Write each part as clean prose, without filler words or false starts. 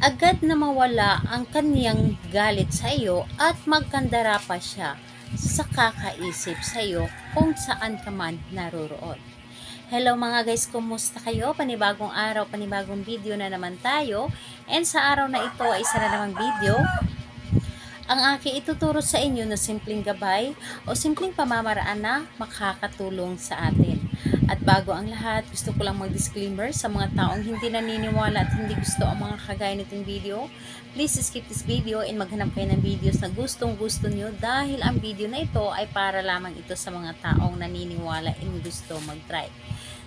agad na mawala ang kaniyang galit sa iyo at magkandara pa siya sa kakaisip sa iyo kung saan ka man naroroon. Hello mga guys, kumusta kayo? Panibagong araw, panibagong video na naman tayo. And sa araw na ito ay isa na namang video ang aking ituturo sa inyo na simpleng gabay o simpleng pamamaraan na makakatulong sa atin. At bago ang lahat, gusto ko lang mag-disclaimer sa mga taong hindi naniniwala at hindi gusto ang mga kagaya nitong video. Please skip this video and maghanap kayo ng videos na gustong-gusto nyo dahil ang video na ito ay para lamang ito sa mga taong naniniwala and gusto mag-try.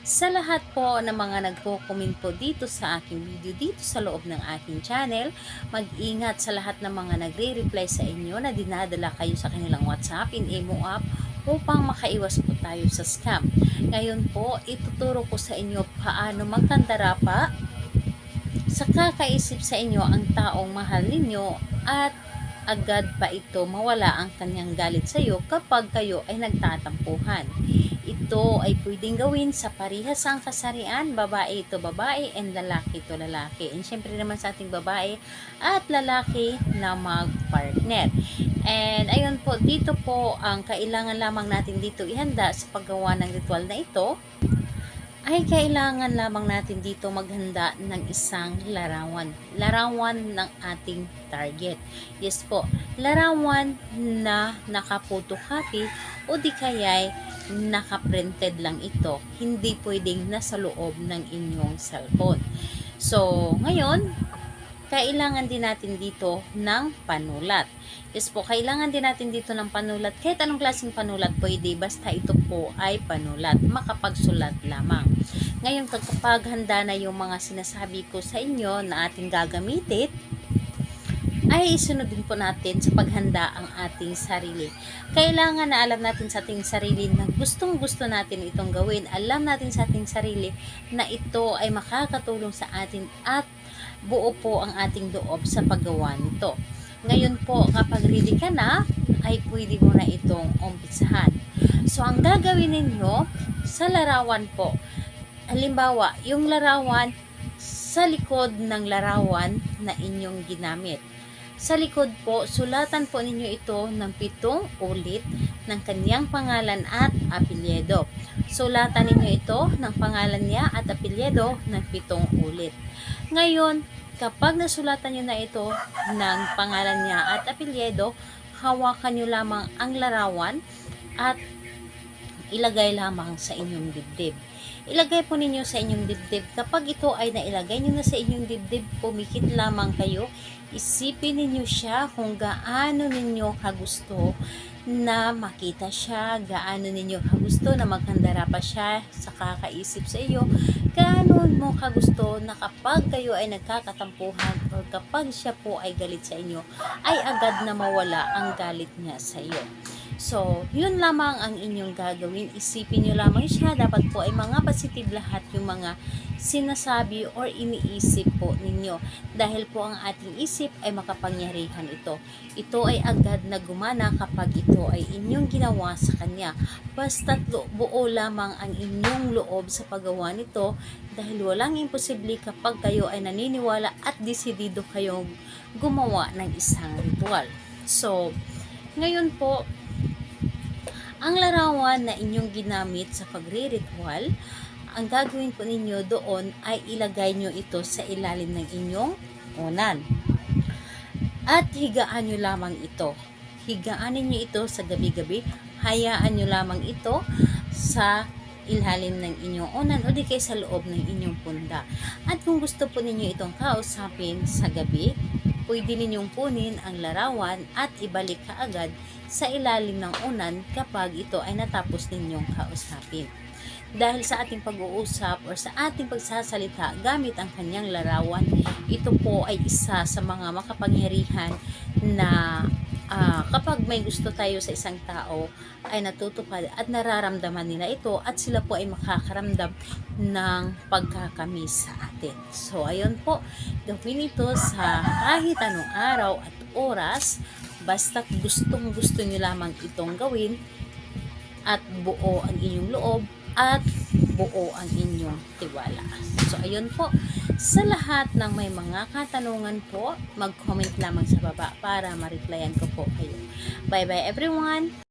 Sa lahat po ng mga nagko-comment po dito sa aking video, dito sa loob ng aking channel, mag-ingat sa lahat ng mga nagre-reply sa inyo na dinadala kayo sa kanilang WhatsApp in Imo app upang makaiwas po tayo sa scam. Ngayon po, ituturo ko sa inyo paano magkandara pa sa kakaisip sa inyo ang taong mahal ninyo at agad pa ito mawala ang kanyang galit sa iyo kapag kayo ay nagtatampuhan. Ito ay pwedeng gawin sa parehasang kasarian, babae ito babae and lalaki ito lalaki. And syempre naman sa ating babae at lalaki na mag-partner. And ayun po, dito po ang kailangan lamang natin dito ihanda sa paggawa ng ritual na ito ay kailangan lamang natin dito maghanda ng isang larawan. Larawan ng ating target. Yes po, larawan na naka-photocopy o di kaya'y naka-printed lang ito. Hindi pwedeng nasa loob ng inyong cellphone. So, ngayon, kailangan din natin dito ng panulat. Yes po, kailangan din natin dito ng panulat. Kahit anong klaseng panulat pwede, basta ito po ay panulat. Makapagsulat lamang. Ngayon, kapag handa na yung mga sinasabi ko sa inyo na ating gagamitin, ay isunod din po natin sa paghanda ang ating sarili. Kailangan na alam natin sa ating sarili na gustong-gusto natin itong gawin. Alam natin sa ating sarili na ito ay makakatulong sa atin at buo po ang ating loob sa paggawa nito. Ngayon po, kapag ready ka na, ay pwede mo na itong umpisahan. So, ang gagawin ninyo sa larawan po, halimbawa, yung larawan sa likod ng larawan na inyong ginamit. Sa likod po, sulatan po ninyo ito ng 7 ulit ng kanyang pangalan at apelyido. Sulatan ninyo ito ng pangalan niya at apelyido ng 7 ulit. Ngayon, kapag nasulatan nyo na ito ng pangalan niya at apelyido, hawakan nyo lamang ang larawan at ilagay lamang sa inyong dibdib. Ilagay po ninyo sa inyong dibdib. Kapag ito ay nailagay nyo na sa inyong dibdib, pumikit lamang kayo. Isipin ninyo siya kung gaano ninyo kagusto na makita siya, gaano ninyo kagusto na maghandara pa siya sa kakaisip sa iyo, gaano mo kagusto na kapag kayo ay nagkakatampuhan o kapag siya po ay galit sa inyo, ay agad na mawala ang galit niya sa iyo. So, yun lamang ang inyong gagawin. Isipin nyo lamang siya. Dapat po ay mga positive lahat yung mga sinasabi or iniisip po ninyo. Dahil po ang ating isip ay makapangyarihan ito. Ito ay agad na gumana kapag ito ay inyong ginawa sa kanya. Basta't buo lamang ang inyong loob sa paggawa nito dahil walang imposible kapag kayo ay naniniwala at desidido kayong gumawa ng isang ritual. So, ngayon po, ang larawan na inyong ginamit sa pagre-ritual, ang gagawin po ninyo doon ay ilagay nyo ito sa ilalim ng inyong unan. At higaan nyo lamang ito. Higaan nyo ito sa gabi-gabi. Hayaan nyo lamang ito sa ilalim ng inyong unan o di kaya sa loob ng inyong punda. At kung gusto po ninyo itong kausapin sa gabi, pwede ninyong kunin ang larawan at ibalik kaagad sa ilalim ng unan kapag ito ay natapos ninyong kausapin. Dahil sa ating pag-uusap o sa ating pagsasalita gamit ang kanyang larawan, ito po ay isa sa mga makapangyarihan na kapag may gusto tayo sa isang tao ay natutupad at nararamdaman nila ito at sila po ay makakaramdam ng pagkakamis sa atin. So, ayun po, gawin ito sa kahit anong araw at oras, basta't gustong-gusto nyo lamang itong gawin at buo ang inyong loob at buo ang inyong tiwala. So, ayun po. Sa lahat ng may mga katanungan po, mag-comment lamang sa baba para ma-replyan ko po kayo. Bye bye everyone!